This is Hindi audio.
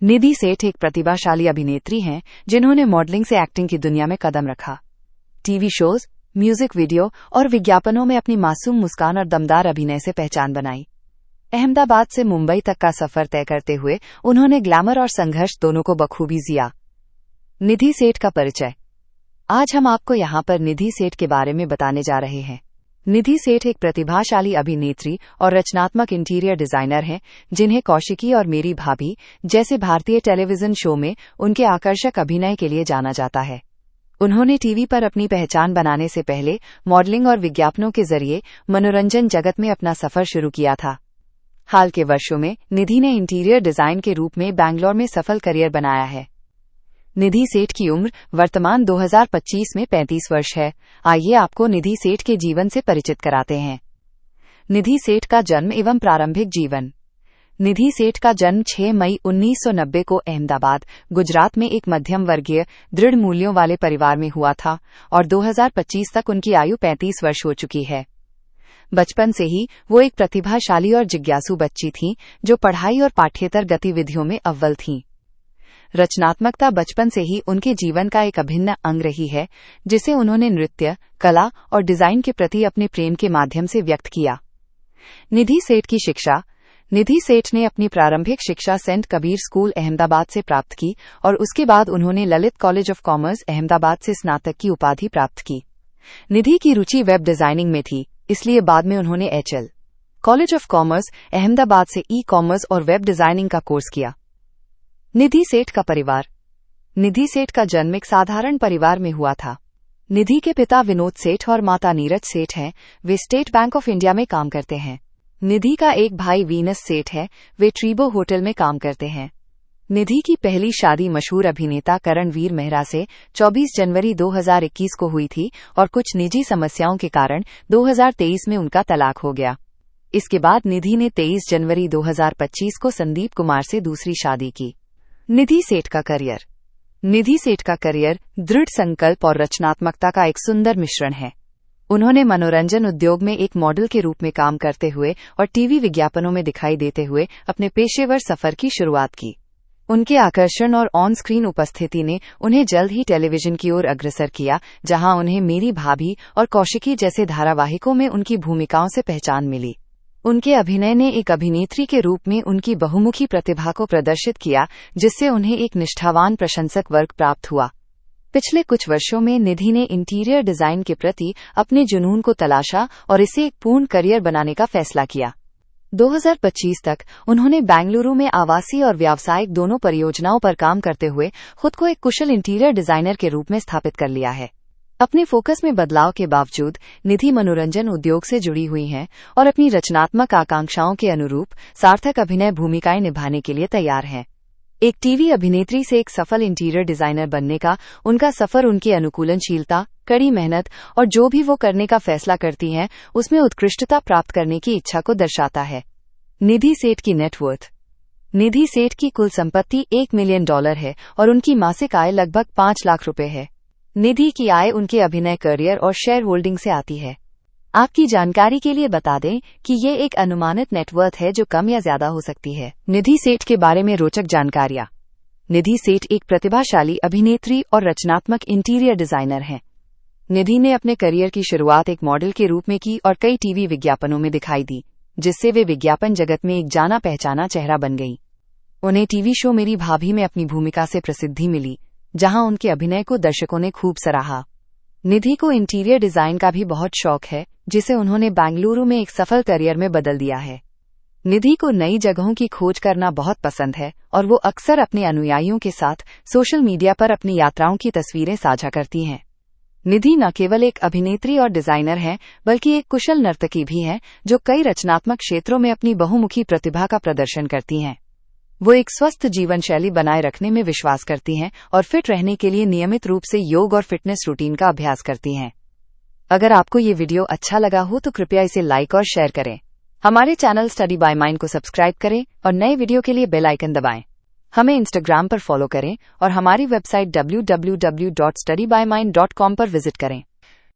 निधि सेठ एक प्रतिभाशाली अभिनेत्री हैं जिन्होंने मॉडलिंग से एक्टिंग की दुनिया में कदम रखा। टीवी शोज, म्यूजिक वीडियो और विज्ञापनों में अपनी मासूम मुस्कान और दमदार अभिनय से पहचान बनाई। अहमदाबाद से मुंबई तक का सफर तय करते हुए उन्होंने ग्लैमर और संघर्ष दोनों को बखूबी जिया। निधि सेठ का परिचय। आज हम आपको यहाँ पर निधि सेठ के बारे में बताने जा रहे हैं। निधि सेठ एक प्रतिभाशाली अभिनेत्री और रचनात्मक इंटीरियर डिजाइनर हैं, जिन्हें कौशिकी और मेरी भाभी जैसे भारतीय टेलीविजन शो में उनके आकर्षक अभिनय के लिए जाना जाता है। उन्होंने टीवी पर अपनी पहचान बनाने से पहले मॉडलिंग और विज्ञापनों के जरिए मनोरंजन जगत में अपना सफर शुरू किया था। हाल के वर्षों में निधि ने इंटीरियर डिजाइन के रूप में बैंगलोर में सफल करियर बनाया है। निधि सेठ की उम्र वर्तमान 2025 में 35 वर्ष है। आइए आपको निधि सेठ के जीवन से परिचित कराते हैं। निधि सेठ का जन्म एवं प्रारंभिक जीवन। निधि सेठ का जन्म 6 मई 1990 को अहमदाबाद, गुजरात में एक मध्यम वर्गीय, दृढ़ मूल्यों वाले परिवार में हुआ था और 2025 तक उनकी आयु 35 वर्ष हो चुकी है। बचपन से ही वो एक प्रतिभाशाली और जिज्ञासु बच्ची थीं, जो पढ़ाई और पाठ्येतर गतिविधियों में अव्वल थीं। रचनात्मकता बचपन से ही उनके जीवन का एक अभिन्न अंग रही है, जिसे उन्होंने नृत्य, कला और डिजाइन के प्रति अपने प्रेम के माध्यम से व्यक्त किया। निधि सेठ की शिक्षा। निधि सेठ ने अपनी प्रारंभिक शिक्षा सेंट कबीर स्कूल अहमदाबाद से प्राप्त की और उसके बाद उन्होंने Lalit college of commerce Ahmedabad से स्नातक की उपाधि प्राप्त की। निधि की रुचि वेब डिजाइनिंग में थी, इसलिए बाद में उन्होंने HL college of commerce Ahmedabad से ई कॉमर्स और वेब डिजाइनिंग का कोर्स किया। निधि सेठ का परिवार। निधि सेठ का जन्म एक साधारण परिवार में हुआ था। निधि के पिता विनोद सेठ और माता नीरज सेठ हैं। वे स्टेट बैंक ऑफ इंडिया में काम करते हैं। निधि का एक भाई वीनस सेठ है। वे ट्रीबो होटल में काम करते हैं। निधि की पहली शादी मशहूर अभिनेता करणवीर मेहरा से 24 जनवरी 2021 को हुई थी और कुछ निजी समस्याओं के कारण 2023 में उनका तलाक हो गया। इसके बाद निधि ने 23 जनवरी 2025 को संदीप कुमार से दूसरी शादी की। निधि सेठ का करियर। निधि सेठ का करियर दृढ़ संकल्प और रचनात्मकता का एक सुंदर मिश्रण है। उन्होंने मनोरंजन उद्योग में एक मॉडल के रूप में काम करते हुए और टीवी विज्ञापनों में दिखाई देते हुए अपने पेशेवर सफर की शुरुआत की। उनके आकर्षण और ऑन स्क्रीन उपस्थिति ने उन्हें जल्द ही टेलीविजन की ओर अग्रसर किया, जहां उन्हें मेरी भाभी और कौशिकी जैसे धारावाहिकों में उनकी भूमिकाओं से पहचान मिली। उनके अभिनय ने एक अभिनेत्री के रूप में उनकी बहुमुखी प्रतिभा को प्रदर्शित किया, जिससे उन्हें एक निष्ठावान प्रशंसक वर्ग प्राप्त हुआ। पिछले कुछ वर्षों में निधि ने इंटीरियर डिजाइन के प्रति अपने जुनून को तलाशा और इसे एक पूर्ण करियर बनाने का फैसला किया। 2025 तक उन्होंने बेंगलुरु में आवासीय और व्यावसायिक दोनों परियोजनाओं पर काम करते हुए खुद को एक कुशल इंटीरियर डिजाइनर के रूप में स्थापित कर लिया है। अपने फोकस में बदलाव के बावजूद निधि मनोरंजन उद्योग से जुड़ी हुई हैं और अपनी रचनात्मक आकांक्षाओं के अनुरूप सार्थक अभिनय भूमिकाएं निभाने के लिए तैयार हैं। एक टीवी अभिनेत्री से एक सफल इंटीरियर डिजाइनर बनने का उनका सफर उनकी अनुकूलनशीलता, कड़ी मेहनत और जो भी वो करने का फैसला करती हैं, उसमें उत्कृष्टता प्राप्त करने की इच्छा को दर्शाता है। निधि सेठ की नेटवर्थ। निधि सेठ की कुल संपत्ति $1 मिलियन है और उनकी मासिक आय लगभग 5 लाख रुपए है। निधि की आय उनके अभिनय करियर और शेयर होल्डिंग से आती है। आपकी जानकारी के लिए बता दें कि ये एक अनुमानित नेटवर्थ है जो कम या ज्यादा हो सकती है। निधि सेठ के बारे में रोचक जानकारियां। निधि सेठ एक प्रतिभाशाली अभिनेत्री और रचनात्मक इंटीरियर डिजाइनर हैं। निधि ने अपने करियर की शुरुआत एक मॉडल के रूप में की और कई टीवी विज्ञापनों में दिखाई दी, जिससे वे विज्ञापन जगत में एक जाना पहचाना चेहरा बन गई। उन्हें टीवी शो मेरी भाभी में अपनी भूमिका से प्रसिद्धि मिली, जहां उनके अभिनय को दर्शकों ने खूब सराहा। निधि को इंटीरियर डिजाइन का भी बहुत शौक है, जिसे उन्होंने बेंगलुरु में एक सफल करियर में बदल दिया है। निधि को नई जगहों की खोज करना बहुत पसंद है और वो अक्सर अपने अनुयायियों के साथ सोशल मीडिया पर अपनी यात्राओं की तस्वीरें साझा करती हैं। निधि न केवल एक अभिनेत्री और डिजाइनर हैं, बल्कि एक कुशल नर्तकी भी हैं, जो कई रचनात्मक क्षेत्रों में अपनी बहुमुखी प्रतिभा का प्रदर्शन करती हैं। वो एक स्वस्थ जीवन शैली बनाए रखने में विश्वास करती हैं और फिट रहने के लिए नियमित रूप से योग और फिटनेस रूटीन का अभ्यास करती हैं। अगर आपको ये वीडियो अच्छा लगा हो तो कृपया इसे लाइक और शेयर करें। हमारे चैनल स्टडी बाय माइंड को सब्सक्राइब करें और नए वीडियो के लिए बेल आइकन दबाएं। हमें इंस्टाग्राम पर फॉलो करें और हमारी वेबसाइट www.studybymind.com पर विजिट करें।